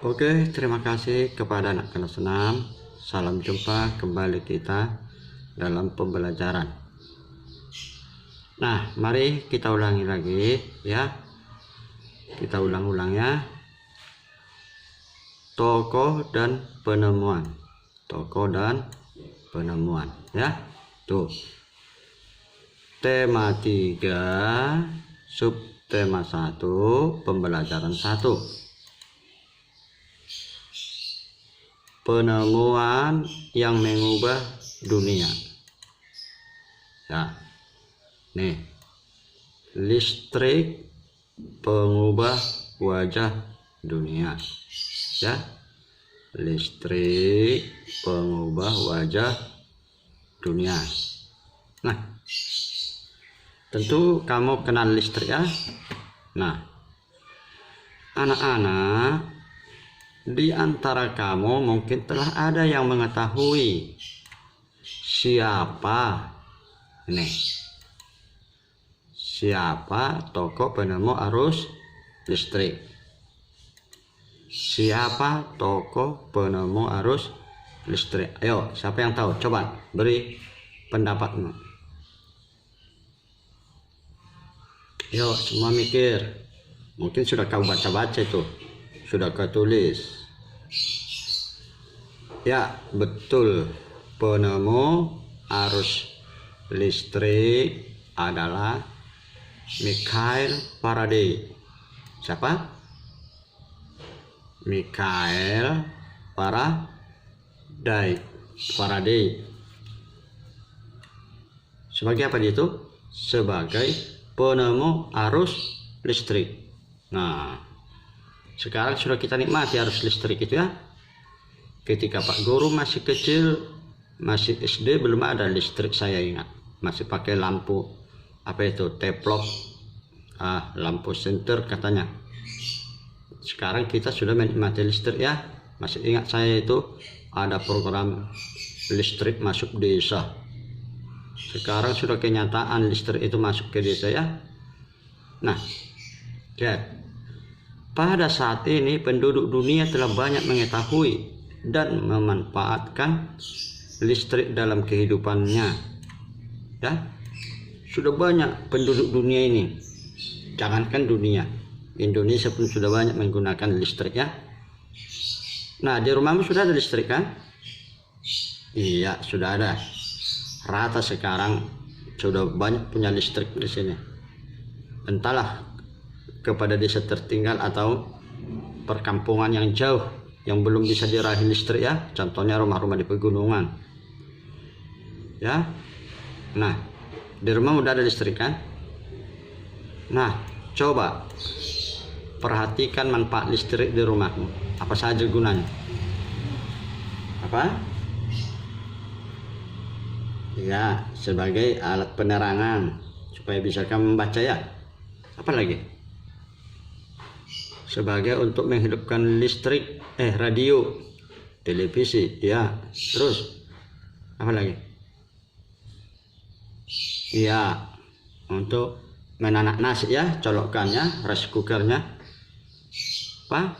Oke, terima kasih kepada anak kelas 6. Salam jumpa kembali kita dalam pembelajaran. Nah, mari kita ulangi lagi ya. Kita ulang-ulang ya. Tokoh dan penemuan. Tokoh dan penemuan ya. Tuh. Tema 3, subtema 1, pembelajaran 1. Penemuan yang mengubah dunia. Ya. Nih. Listrik pengubah wajah dunia. Ya. Listrik pengubah wajah dunia. Nah, tentu kamu kenal listrik ya. Nah, anak-anak, di antara kamu mungkin telah ada yang mengetahui siapa tokoh penemu arus listrik. Siapa tokoh penemu arus listrik? Ayo, siapa yang tahu? Coba beri pendapatmu. Ayo, semua mikir. Mungkin sudah kau baca-baca itu, sudah kau tulis. Ya, betul. Penemu arus listrik adalah Michael Faraday. Siapa? Michael Faraday. Sebagai apa dia itu? Sebagai penemu arus listrik. Nah, sekarang sudah kita nikmati arus listrik itu ya. Ketika Pak Guru masih kecil, masih SD, belum ada listrik, saya ingat. Masih pakai lampu, apa itu, teplok, lampu senter katanya. Sekarang kita sudah menikmati listrik ya. Masih ingat saya itu ada program listrik masuk desa. Sekarang sudah kenyataan listrik itu masuk ke desa ya. Nah, lihat. Pada saat ini penduduk dunia telah banyak mengetahui dan memanfaatkan listrik dalam kehidupannya. Ya, sudah banyak penduduk dunia ini. Jangankan dunia, Indonesia pun sudah banyak menggunakan listrik ya. Nah, di rumahmu sudah ada listrik kan? Iya, sudah ada. Rata sekarang sudah banyak punya listrik di sini. Entahlah kepada desa tertinggal atau perkampungan yang jauh yang belum bisa diraih listrik ya, contohnya rumah-rumah di pegunungan ya. Nah, di rumah udah ada listrik kan? Nah, coba perhatikan manfaat listrik di rumahmu, apa saja gunanya. Apa? Ya, sebagai alat penerangan supaya bisa kamu membaca ya. Apa lagi? Sebagai untuk menghidupkan listrik, radio, televisi ya. Terus apa lagi? Ya, untuk menanak nasi ya, colokannya, rice cookernya. Apa?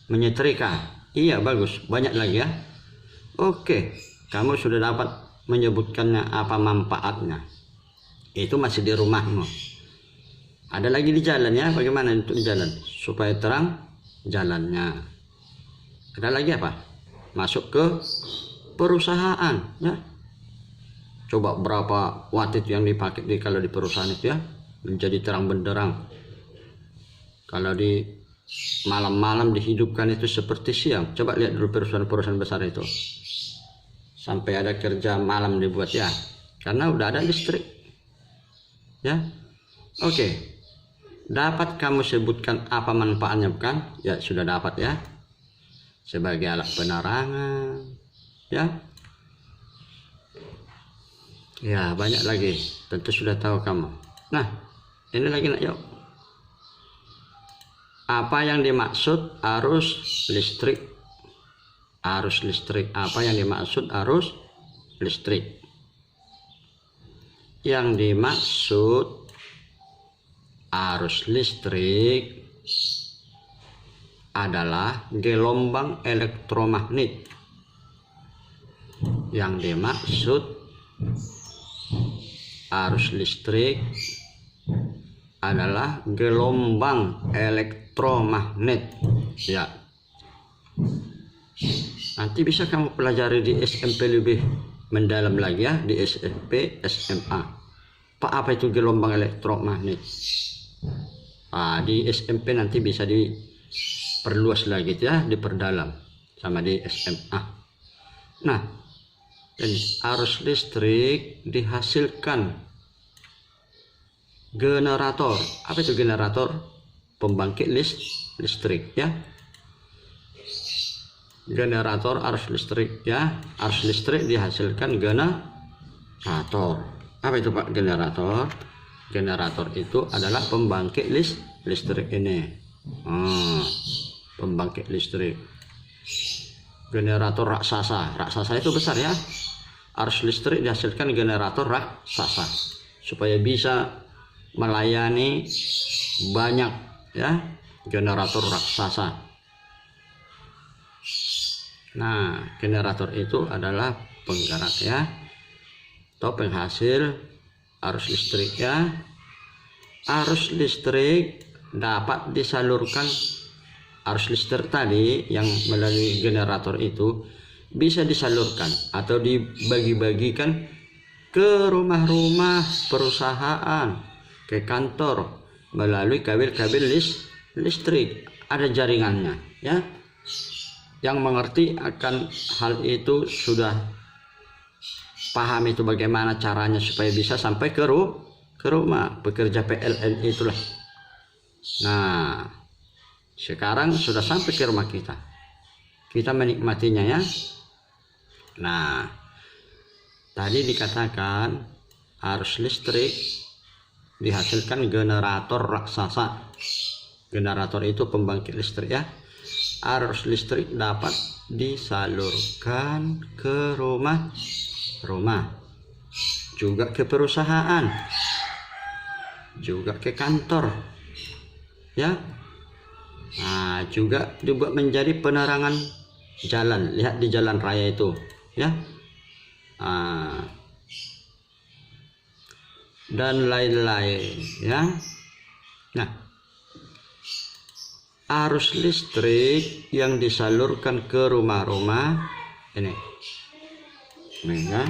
Menyetrika. Iya, bagus. Banyak lagi ya. Oke, kamu sudah dapat menyebutkannya apa manfaatnya. Itu masih di rumahmu. Ada lagi di jalan ya, bagaimana untuk di jalan? Supaya terang jalannya. Ada lagi apa? Masuk ke perusahaan ya. Coba berapa watt itu yang dipakai kalau di perusahaan itu ya, menjadi terang benderang. Kalau di malam-malam dihidupkan itu seperti siang. Coba lihat dulu perusahaan-perusahaan besar itu, sampai ada kerja malam dibuat ya, karena udah ada listrik ya. Oke. Dapat kamu sebutkan apa manfaatnya bukan? Ya, sudah dapat ya. Sebagai alat penerangan ya. Ya, banyak lagi. Tentu sudah tahu kamu. Nah, ini lagi nak, yuk. Apa yang dimaksud arus listrik? Arus listrik. Apa yang dimaksud arus listrik? Yang dimaksud arus listrik adalah gelombang elektromagnet. Yang dimaksud arus listrik adalah gelombang elektromagnet. Ya. Nanti bisa kamu pelajari di SMP lebih mendalam lagi ya, di SMP, SMA. Pak, apa itu gelombang elektromagnet? Di SMP nanti bisa diperluas lagi ya, diperdalam sama di SMA. Nah, dan arus listrik dihasilkan generator. Apa itu generator? Pembangkit listrik ya. Generator arus listrik ya. Arus listrik dihasilkan generator. Apa itu Pak generator? Generator itu adalah pembangkit listrik ini. Pembangkit listrik. Generator raksasa. Raksasa itu besar ya. Arus listrik dihasilkan generator raksasa supaya bisa melayani banyak ya generator raksasa. Nah, generator itu adalah penggerak ya atau penghasil arus listrik ya. Arus listrik dapat disalurkan, arus listrik tadi yang melalui generator itu bisa disalurkan atau dibagi-bagikan ke rumah-rumah, perusahaan, ke kantor melalui kabel-kabel listrik. Ada jaringannya ya. Yang mengerti akan hal itu sudah paham itu bagaimana caranya supaya bisa sampai ke rumah pekerja PLN itulah. Nah, sekarang sudah sampai ke rumah kita. Kita menikmatinya ya. Nah, tadi dikatakan arus listrik dihasilkan generator raksasa. Generator itu pembangkit listrik ya. Arus listrik dapat disalurkan ke rumah, juga ke perusahaan, juga ke kantor ya. Nah, juga dibuat menjadi penerangan jalan. Lihat di jalan raya itu ya. Dan lain-lain ya. Nah, arus listrik yang disalurkan ke rumah-rumah ini ya.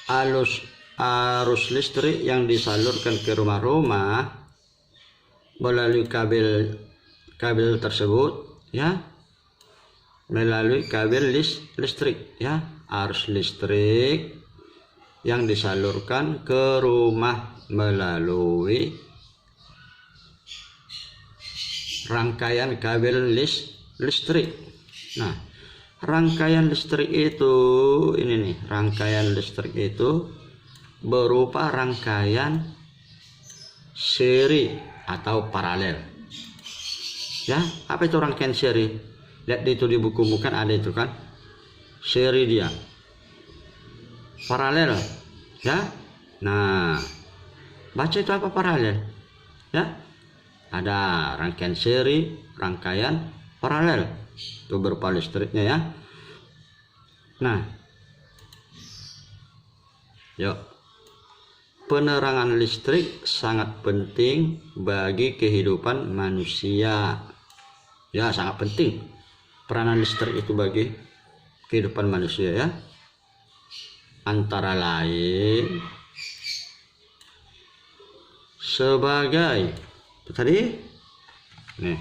Arus listrik yang disalurkan ke rumah-rumah melalui kabel tersebut ya, melalui kabel listrik ya. Arus listrik yang disalurkan ke rumah melalui rangkaian kabel listrik. Nah, rangkaian listrik itu ini nih, rangkaian listrik itu berupa rangkaian seri atau paralel. Ya, apa itu rangkaian seri? Lihat itu di buku bukan ada itu kan? Seri dia. Paralel. Ya. Nah, baca itu apa paralel? Ya. Ada rangkaian seri, rangkaian paralel. Itu berupa listriknya ya. Nah, yuk. Penerangan listrik sangat penting bagi kehidupan manusia. Ya, sangat penting peranan listrik itu bagi kehidupan manusia ya. Antara lain sebagai itu tadi nih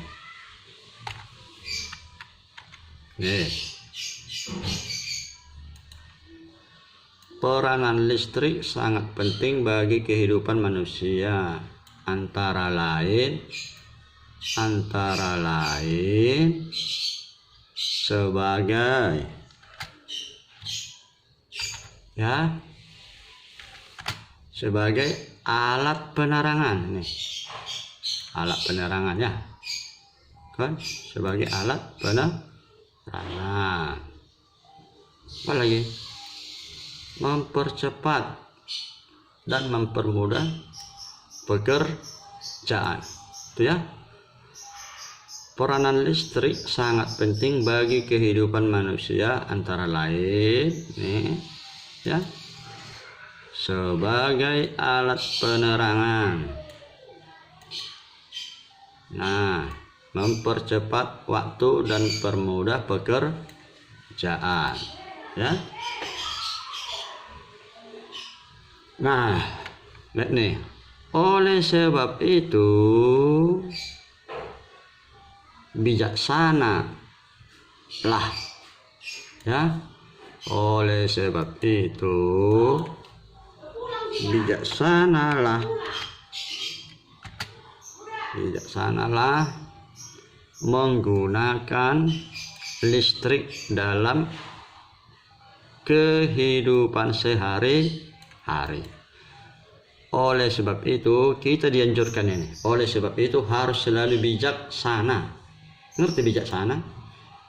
peranan listrik sangat penting bagi kehidupan manusia, antara lain sebagai ya, sebagai alat penerangan nih. Alat penerangan ya kan, sebagai alat penerangan. Apa lagi? Mempercepat dan mempermudah pekerjaan itu ya. peranan listrik sangat penting bagi kehidupan manusia, antara lain nih ya, sebagai alat penerangan. Nah, mempercepat waktu dan permudah pekerjaan ya. Nah, lihat nih, oleh sebab itu bijaksana lah ya, oleh sebab itu bijaksanalah menggunakan listrik dalam kehidupan sehari-hari. Oleh sebab itu kita dianjurkan ini, oleh sebab itu harus selalu bijaksana. Ngerti bijaksana?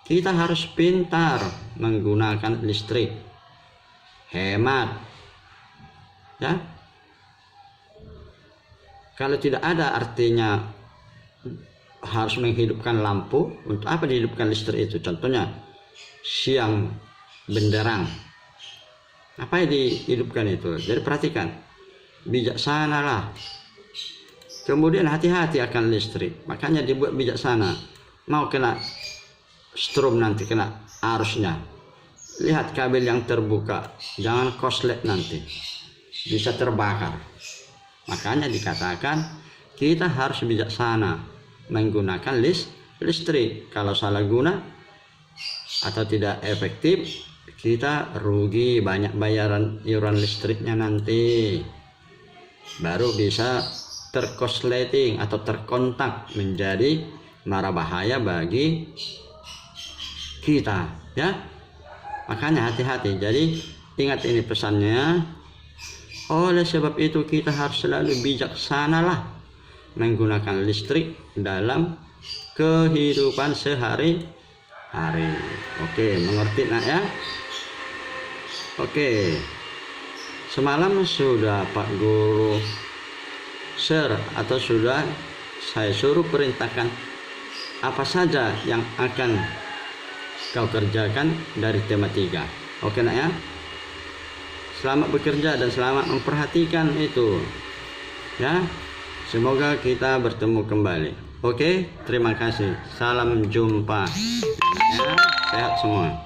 Kita harus pintar menggunakan listrik, hemat ya. Kalau tidak ada artinya harus menghidupkan lampu. Untuk apa dihidupkan listrik itu? Contohnya siang benderang, apa yang dihidupkan itu? Jadi perhatikan, bijaksanalah. Kemudian hati-hati akan listrik, makanya dibuat bijaksana. Mau kena strom nanti, kena arusnya, lihat kabel yang terbuka, jangan korslet, nanti bisa terbakar. Makanya dikatakan kita harus bijaksana menggunakan listrik. Kalau salah guna atau tidak efektif, kita rugi banyak bayaran iuran listriknya, nanti baru bisa terkonsleting atau terkontak, menjadi mara bahaya bagi kita ya. Makanya hati-hati. Jadi ingat ini pesannya. Oleh sebab itu kita harus selalu bijaksanalah menggunakan listrik dalam kehidupan sehari-hari. Oke, mengerti nak ya? Oke, semalam sudah Pak Guru share atau sudah saya suruh perintahkan apa saja yang akan kau kerjakan dari tema 3. Oke nak ya? Selamat bekerja dan selamat memperhatikan itu ya. Semoga kita bertemu kembali. Oke, terima kasih. Salam jumpa ya. Sehat semua.